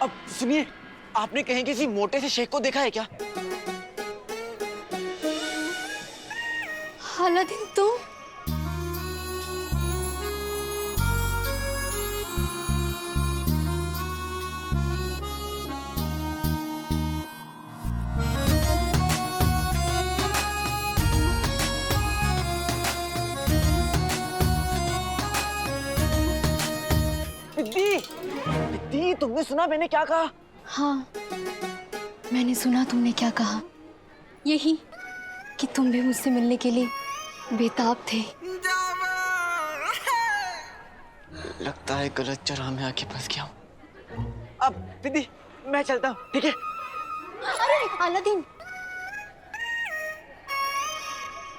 अब सुनिए, आपने कहीं किसी मोटे से शेख को देखा है क्या? अलादीन तुम? दीदी, दीदी तुमने सुना मैंने क्या कहा? हाँ, मैंने सुना तुमने क्या कहा। यही कि तुम भी मुझसे मिलने के लिए बेताब थे। लगता है गलत जगह में आके फंस गया हूँ। अब दीदी मैं चलता हूँ, ठीक है? अरे अलादीन,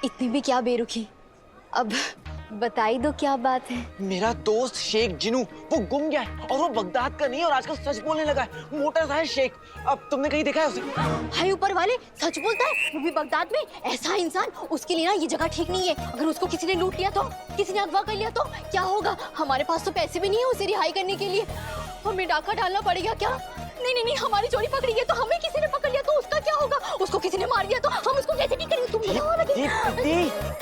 इतनी भी क्या बेरुखी। अब बताई दो क्या बात है। मेरा दोस्त शेख जिनू वो गुम गया है और वो बगदाद का नहीं और आजकल सच बोलने लगा है। मोटा सा है शेख। अब तुमने कहीं देखा है उसे? हाय ऊपर वाले, सच बोलता है वो भी बगदाद में? ऐसा इंसान, उसके लिए ना ये जगह ठीक नहीं है। अगर उसको किसी ने लूट लिया तो, किसी ने अगवा कर लिया तो क्या होगा? हमारे पास तो पैसे भी नहीं है उसे रिहाई करने के लिए। हमें डाका डालना पड़ेगा क्या? नहीं नहीं नहीं, हमारी चोरी पकड़ी है तो हमें किसी ने पकड़ लिया तो उसका क्या होगा? उसको किसी ने मार दिया तो हम उसको कैसे ठीक करेंगे? तुम बताओ अलादीन।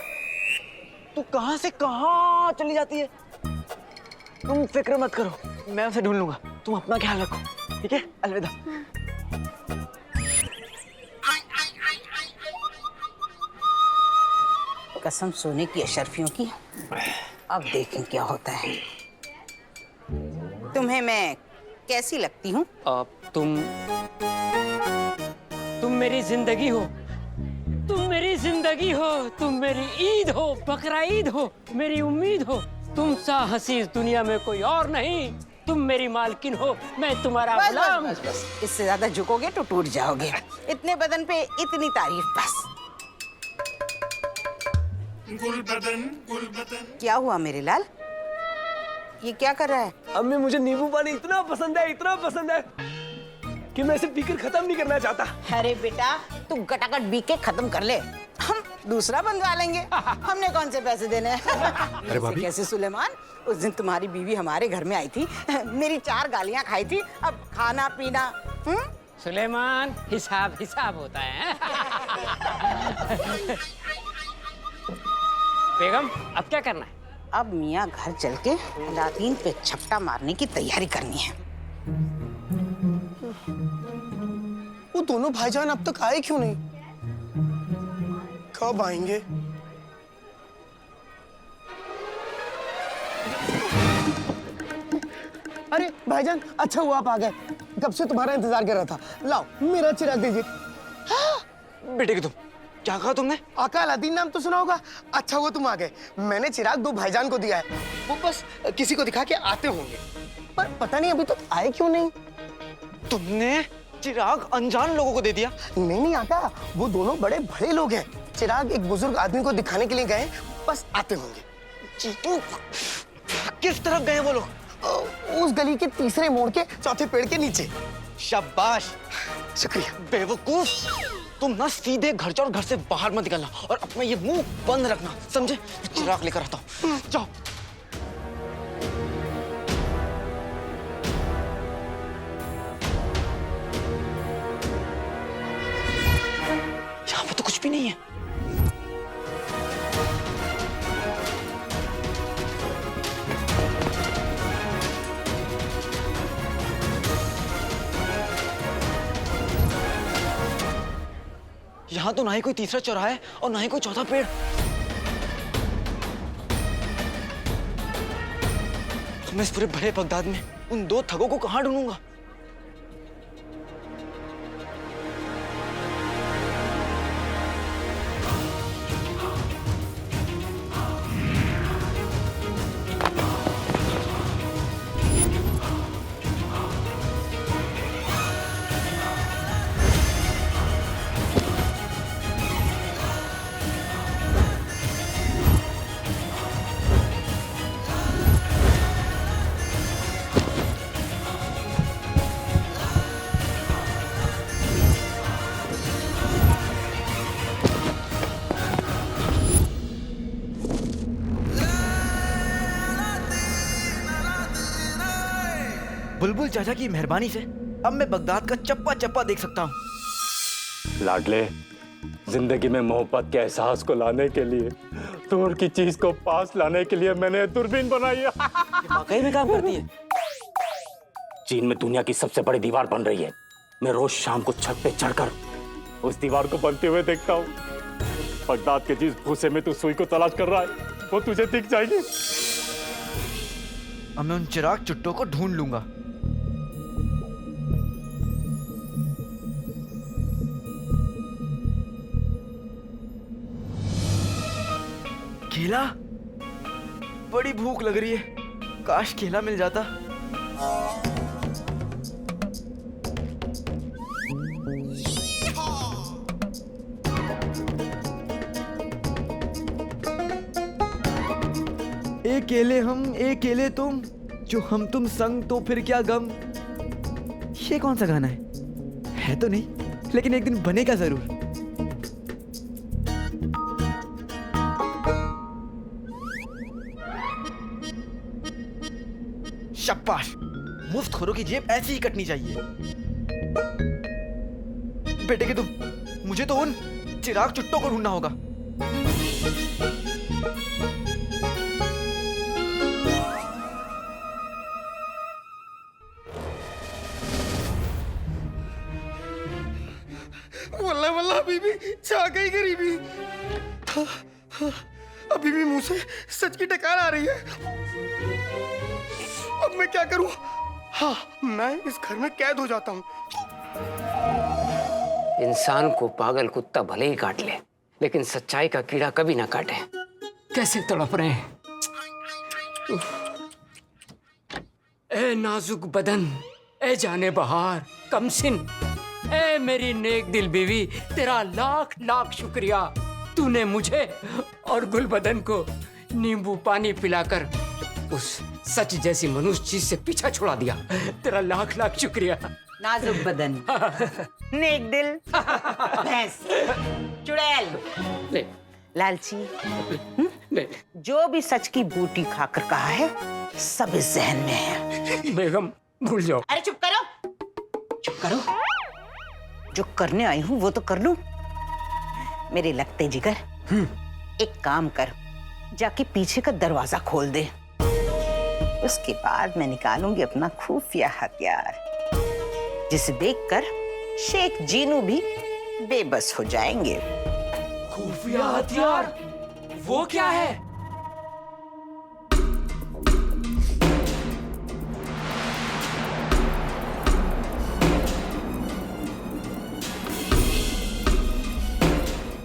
तू कहां से कहां चली जाती है? तुम फिक्र मत करो, मैं उसे ढूंढ लूंगा। तुम अपना ख्याल रखो, ठीक है? अलविदा। कसम सोने की अशरफियों की। अब देखें क्या होता है। तुम्हें मैं कैसी लगती हूँ? तुम मेरी जिंदगी हो, तुम मेरी जिंदगी हो, तुम मेरी ईद हो, बकरा ईद हो, मेरी उम्मीद हो। तुम सा हसीस दुनिया में कोई और नहीं। तुम मेरी मालकिन हो, मैं तुम्हारा गुलाम। बस, बस, बस। इससे ज्यादा झुकोगे तो टूट जाओगे। इतने बदन पे इतनी तारीफ बस। क्या हुआ मेरे लाल? ये क्या कर रहा है? अम्मी मुझे नींबू पानी इतना पसंद है कि मैं इसे पीकर खत्म नहीं करना चाहता। अरे बेटा, तू गटागट पी के खत्म कर ले, हम दूसरा बनवा लेंगे। हमने कौन से पैसे देने हैं? अरे भाभी, कैसे सुलेमान, उस दिन तुम्हारी बीवी हमारे घर में आई थी, मेरी 4 गालियां खाई थी। अब खाना पीना। सुलेमान, हिसाब हिसाब होता है। बेगम, अब क्या करना है? अब मियाँ घर चल के अलादीन पे छपटा मारने की तैयारी करनी है। वो दोनों भाईजान अब तक आए क्यों नहीं? कब आएंगे? अरे भाईजान, अच्छा हुआ आप आ गए। कब से तुम्हारा इंतजार कर रहा था। लाओ मेरा चिराग दीजिए। बेटे की तुम क्या कहा तुमने? आका अलादीन नाम तो सुना होगा। अच्छा हुआ तुम आ गए। मैंने चिराग 2 भाईजान को दिया है, वो बस किसी को दिखा के आते होंगे, पर पता नहीं अभी तक आए क्यों नहीं। तुमने चिराग अनजान लोगों को दे दिया? नहीं आका, वो दोनों बड़े बड़े लोग हैं। चिराग एक बुजुर्ग आदमी को दिखाने के लिए गए, बस आते होंगे। चीटू, किस तरफ गए वो लोग? उस गली के तीसरे मोड़ के चौथे पेड़ के नीचे। शाबाश। शुक्रिया। बेवकूफ, तुम ना सीधे घर जाओ और घर से बाहर मत निकलना और अपना ये मुंह बंद रखना, समझे? चिराग लेकर आता हूँ, जाओ। यहाँ पे तो कुछ भी नहीं है। यहाँ तो ना ही कोई तीसरा चौराहा है और ना ही कोई चौथा पेड़। तो मैं इस पूरे बड़े बगदाद में उन 2 ठगों को कहाँ ढूंढूंगा? बुलबुल चाचा की मेहरबानी से अब मैं बगदाद का चप्पा चप्पा देख सकता हूँ। लाडले, जिंदगी में मोहब्बत के एहसास को लाने के लिए, दूर की चीज को पास लाने के लिए मैंने दूरबीन बनाई है। वाकई में काम करती है। चीन में दुनिया की सबसे बड़ी दीवार बन रही है। मैं रोज शाम को छत पे चढ़कर उस दीवार को बनते हुए देखता हूँ। बगदाद के जिस भूसे में तू सुई को तलाश कर रहा है, वो तुझे दिख जाएगी। अब मैं उन चिराग चुट्टों को ढूंढ लूंगा। केला? बड़ी भूख लग रही है, काश केला मिल जाता। एक केले हम, एक केले तुम, जो हम तुम संग तो फिर क्या गम। ये कौन सा गाना है तो नहीं, लेकिन एक दिन बनेगा जरूर। शाबाश, मुफ्तखोरों की जेब ऐसी ही कटनी चाहिए। बेटे के तुम, मुझे तो उन चिराग चुट्टों को ढूंढना होगा। वल्ला वल्ला अभी भी छा गई गरीबी। अभी भी मुंह से सच की टकार आ रही है। अब मैं क्या करूं? हाँ, मैं इस घर में कैद हो जाता हूँ। इंसान को पागल कुत्ता भले ही काट ले, लेकिन सच्चाई का कीड़ा कभी ना काटे। कैसे तड़प रहे हैं। ए नाजुक बदन, ए जाने बहार, कमसिन, ए मेरी नेक दिल बीवी, तेरा लाख लाख शुक्रिया। तूने मुझे और गुलबदन को नींबू पानी पिलाकर उस सच जैसी मनुष्य चीज से पीछा छुड़ा दिया। तेरा लाख लाख शुक्रिया। नाजुक बदन, नेक दिल, भैंस, चुड़ैल, ले, लालची, ले। जो भी सच की बूटी खाकर कहा है, सब इस जहन में है। बेगम भूल जाओ। अरे चुप करो, चुप करो। जो करने आई हूँ वो तो कर लूं। मेरे लगते जिगर, एक काम कर, जाके पीछे का दरवाजा खोल दे। उसके बाद मैं निकालूंगी अपना खुफिया हथियार, जिसे देखकर शेख जीनू भी बेबस हो जाएंगे। खुफिया हथियार? वो क्या है?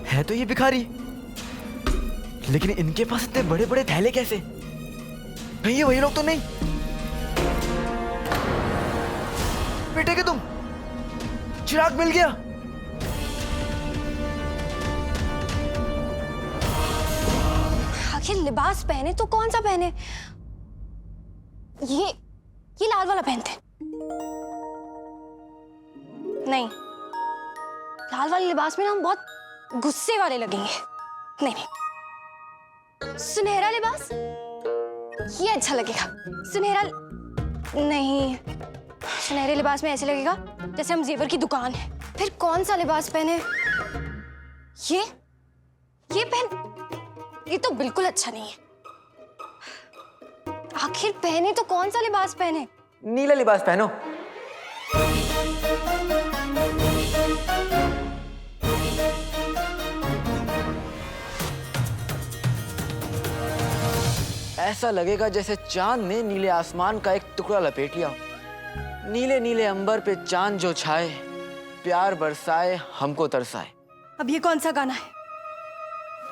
है तो ये भिखारी, लेकिन इनके पास इतने बड़े बड़े थैले कैसे? नहीं, ये वही लोग तो नहीं। बेटे के तुम, चिराग मिल गया। आखिर लिबास पहने तो कौन सा पहने? ये लाल वाला पहनते। नहीं, लाल वाले लिबास में ना हम बहुत गुस्से वाले लगेंगे। नहीं नहीं, सुनहरा लिबास, ये अच्छा लगेगा। सुनहरा नहीं, सुनहरे लिबास में ऐसे लगेगा जैसे हम जेवर की दुकान है। फिर कौन सा लिबास पहने? ये पहन, ये तो बिल्कुल अच्छा नहीं है। आखिर पहने तो कौन सा लिबास पहने? नीला लिबास पहनो। ऐसा लगेगा जैसे चांद ने नीले आसमान का एक टुकड़ा लपेट लिया। नीले नीले अंबर पे चांद जो छाए, प्यार बरसाए, हमको तरसाए। अब ये कौन सा गाना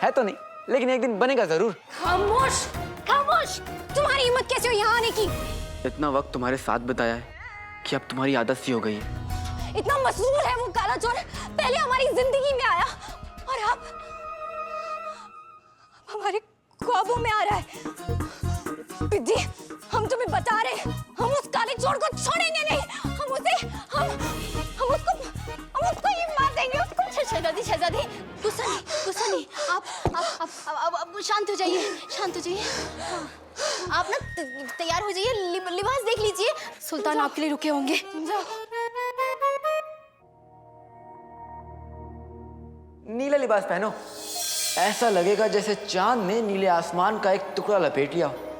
है तो नहीं, लेकिन एक दिन बनेगा जरूर। खामोश, खामोश! तुम्हारी हिम्मत कैसे हुई यहाँ आने की? इतना वक्त तुम्हारे साथ बिताया है कि अब तुम्हारी आदत सी हो गई है। इतना मशहूर है वो काला चोर, पहले हमारी जिंदगी में आया और अब हमारे ख्वाबों में आ रहा है। पिद्दी, हम तुम्हें बता रहे हैं, हम उस काले चोर को छोड़ेंगे नहीं। हम उसको ही मार देंगे। उसको शहजादी, गुस्सा नहीं। आप शांत हो जाइए, शांत हो जाइए। आप ना तैयार हो जाइए, लिबास देख लीजिए। सुल्तान आपके लिए रुके होंगे। जाओ। नीला लिबास पहनो, ऐसा लगेगा जैसे चांद ने नीले आसमान का एक टुकड़ा लपेट लिया हो।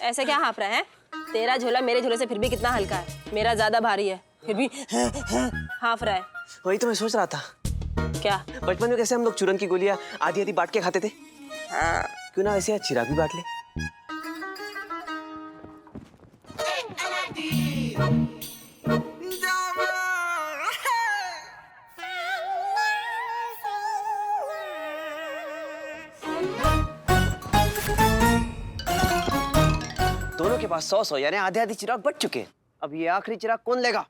ऐसे क्या हाँफ रहा है? तेरा झोला मेरे झोले से फिर भी कितना हल्का है, मेरा ज्यादा भारी है, फिर भी हाँफ रहा है। वही तो मैं सोच रहा था, क्या? बचपन में कैसे हम लोग चूरन की गोलियां आधी आधी बांट के खाते थे। क्यों ना वैसे आज चिराग भी बांट ले। दोनों के पास 100 यानी आधे आधे चिराग बच चुके हैं। अब ये आखिरी चिराग कौन लेगा?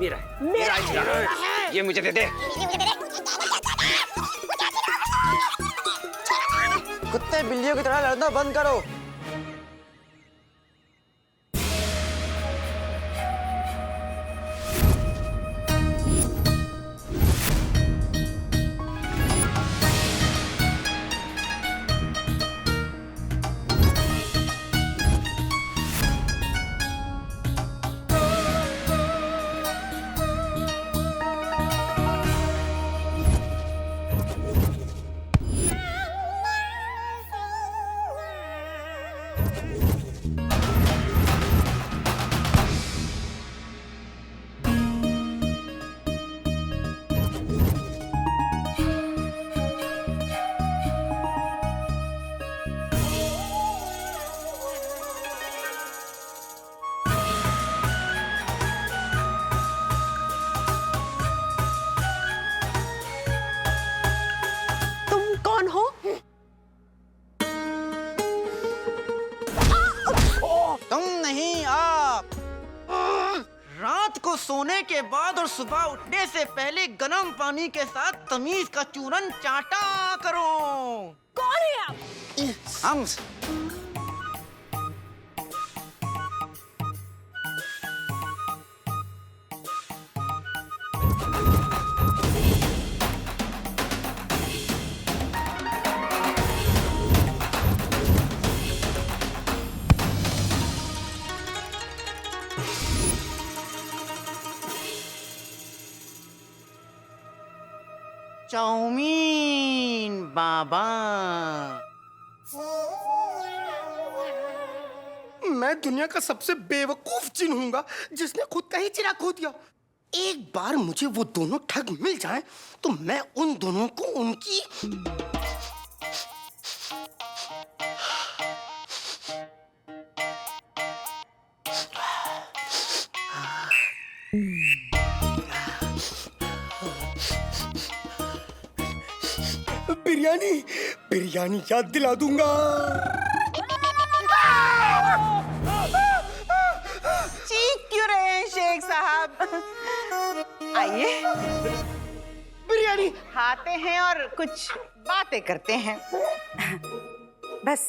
मेरा चिराग, ये मुझे दे दे। कुत्ते बिल्लियों की तरह लड़ना बंद करो। सोने के बाद और सुबह उठने से पहले गर्म पानी के साथ तमीज का चूरन चाटा करो। कौन है आप? हम। चाउमीन बाबा। मैं दुनिया का सबसे बेवकूफ जिन हूंगा जिसने खुद का ही चिराग खो दिया। एक बार मुझे वो दोनों ठग मिल जाएं तो मैं उन दोनों को उनकी बिरयानी याद दिला दूंगा। चीख क्यों रहे हैं शेख साहब? आइए बिरयानी खाते हैं और कुछ बातें करते हैं। बस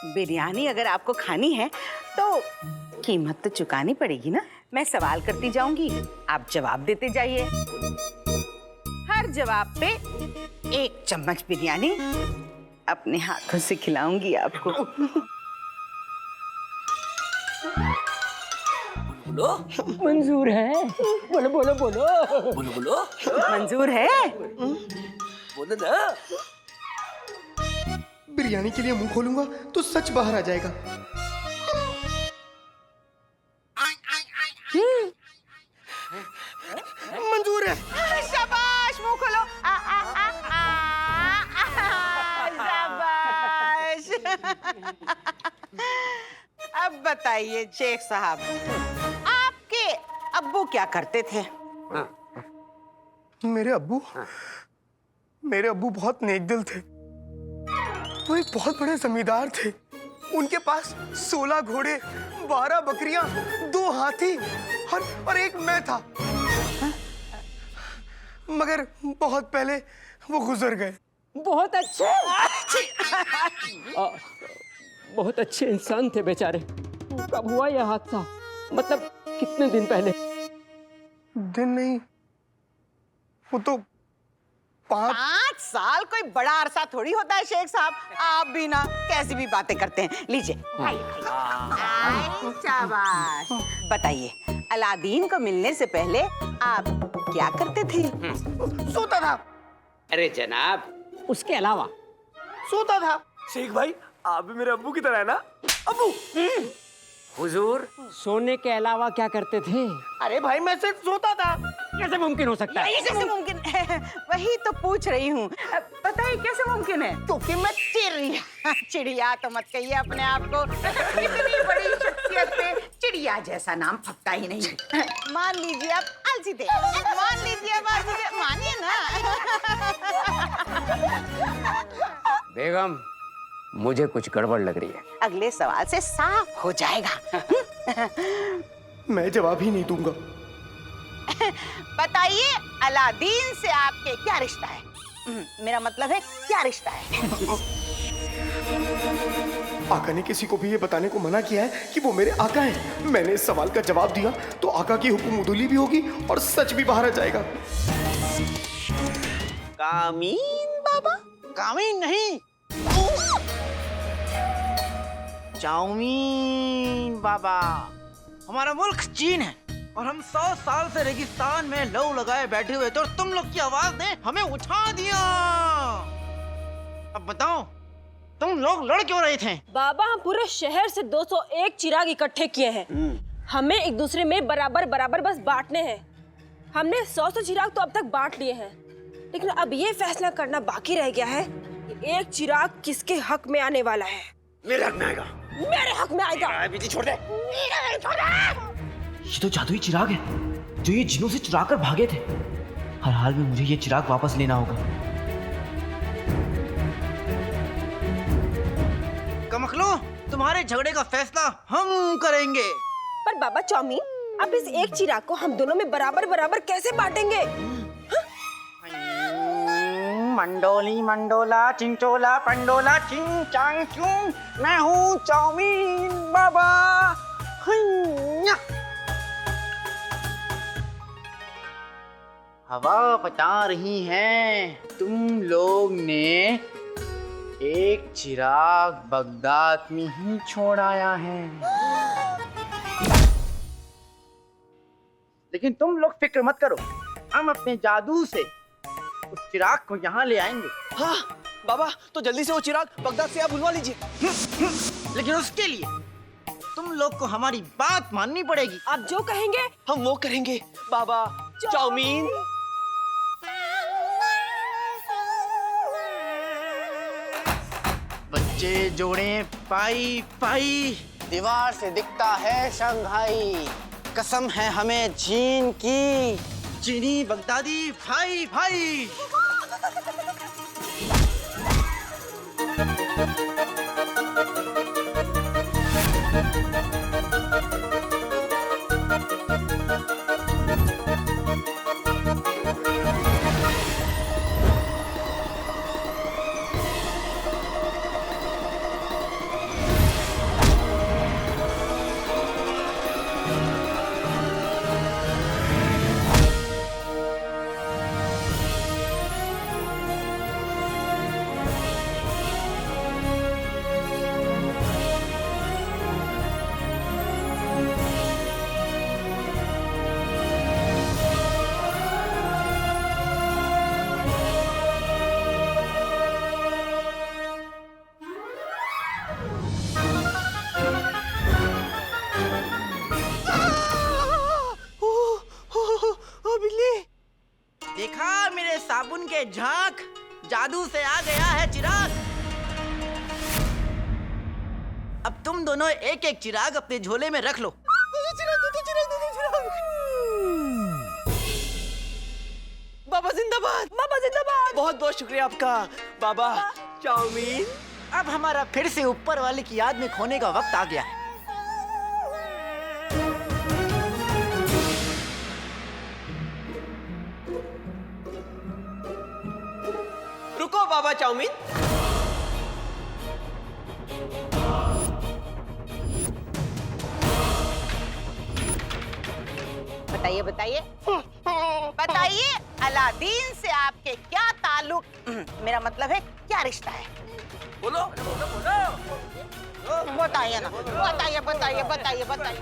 बिरयानी अगर आपको खानी है तो कीमत तो चुकानी पड़ेगी ना। मैं सवाल करती जाऊंगी, आप जवाब देते जाइए। हर जवाब पे 1 चम्मच बिरयानी अपने हाथों से खिलाऊंगी आपको। बोलो मंजूर है। बोलो बोलो बोलो बोलो बोलो मंजूर है? बोलो ना। बिरयानी के लिए मुंह खोलूंगा तो सच बाहर आ जाएगा। मंजूर है। शाबाश, मुंह खोलो। शाबाश। अब बताइए शेख साहब, आपके अब्बू क्या करते थे? मेरे अब्बू बहुत नेक दिल थे। वो एक बहुत बड़े जमींदार थे। उनके पास 16 घोड़े, 12 बकरियां, 2 हाथी और 1 मैं था। मगर बहुत पहले वो गुजर गए। बहुत अच्छे बहुत अच्छे इंसान थे बेचारे, कब हुआ यह हादसा? मतलब कितने दिन पहले? दिन नहीं, वो तो 5 साल कोई बड़ा अरसा थोड़ी होता है शेख साहब। आप भी ना कैसी भी बातें करते हैं। लीजिए। शाबाश। बताइए, अलादीन को मिलने से पहले आप क्या करते थे? सोता था। अरे जनाब, उसके अलावा सोता था। शेख भाई, आप भी मेरे अब्बू की तरह है ना? अब्बू। हुजूर, सोने के अलावा क्या करते थे? अरे भाई, मैं सिर्फ सोता था। कैसे मुमकिन हो सकता है? कैसे मुमकिन है? वही तो पूछ रही हूँ। पता है कैसे मुमकिन है? क्योंकि मैं चिड़िया तो मत कहिए अपने आप को। इतनी बड़ी शख्सियत पे चिड़िया जैसा नाम फटता ही नहीं। मान लीजिए आप आलसी थे। मान लीजिए आप आलसी थे। मानिए ना। बेगम, मुझे कुछ गड़बड़ लग रही है। अगले सवाल से साफ हो जाएगा। मैं जवाब ही नहीं दूंगा। बताइए, अलादीन से आपके क्या रिश्ता है? मेरा मतलब है क्या रिश्ता है? आका ने किसी को भी ये बताने को मना किया है कि वो मेरे आका हैं। मैंने इस सवाल का जवाब दिया तो आका की हुक्म-उदूली भी होगी और सच भी बाहर आ जाएगा। कामीन बाबा? कामीन नहीं, चाउमीन बाबा। हमारा मुल्क चीन है और हम 100 साल से रेगिस्तान में लौ लगाए बैठे हुए थे और तुम लोग की आवाज ने हमें उठा दिया। अब बताओ, तुम लोग लड़ क्यों रहे थे? बाबा, हम पूरे शहर से 201 चिराग इकट्ठे किए हैं। हमें एक दूसरे में बराबर बराबर बस बांटने हैं। हमने 100 चिराग तो अब तक बांट लिए हैं, लेकिन अब ये फैसला करना बाकी रह गया है कि एक चिराग किसके हक में आने वाला है। मेरे हक में आएगा। मेरे हक में आएगा। बिजी छोड़ दे। छोड़ दे। ये तो जादुई चिराग है जो ये जिनों से चुरा कर भागे थे। हर हाल में मुझे ये चिराग वापस लेना होगा। कमखलो, तुम्हारे झगड़े का फैसला हम करेंगे। पर बाबा चाउमीन, अब इस एक चिराग को हम दोनों में बराबर बराबर कैसे बांटेंगे? मंडोली मंडोला चिंचोला पंडोला चिंग चांग चूं, मैं हूँ चाउमीन बाबा। हन्या। हवा बता रही हैं, तुम लोग ने एक चिराग बगदाद में ही छोड़ आया है, लेकिन तुम लोग फिक्र मत करो, हम अपने जादू से उस चिराग को यहाँ ले आएंगे। हाँ बाबा, तो जल्दी से वो चिराग बगदाद से आप बुलवा लीजिए। लेकिन उसके लिए तुम लोग को हमारी बात माननी पड़ेगी। आप जो कहेंगे हम वो करेंगे बाबा। चाउमीन। बच्चे जोड़े पाई पाई, दीवार से दिखता है शंघाई। कसम है हमें चीन की, चीनी बगदादी भाई भाई। देखा मेरे साबुन के झांक, जादू से आ गया है चिराग। अब तुम दोनों एक एक चिराग अपने झोले में रख लो। बाबा जिंदाबाद। बाबा जिंदाबाद। बहुत बहुत शुक्रिया आपका बाबा। चाउमीन। अब हमारा फिर से ऊपर वाले की याद में खोने का वक्त आ गया है। रुको बाबा चाउमीन। बताइए बताइए बताइए, अलादीन से आपके क्या ताल्लुक, मेरा मतलब है क्या रिश्ता है? बोलो बोलो बोलो। बताइए ना, बताइए बताइए बताइए बताइए।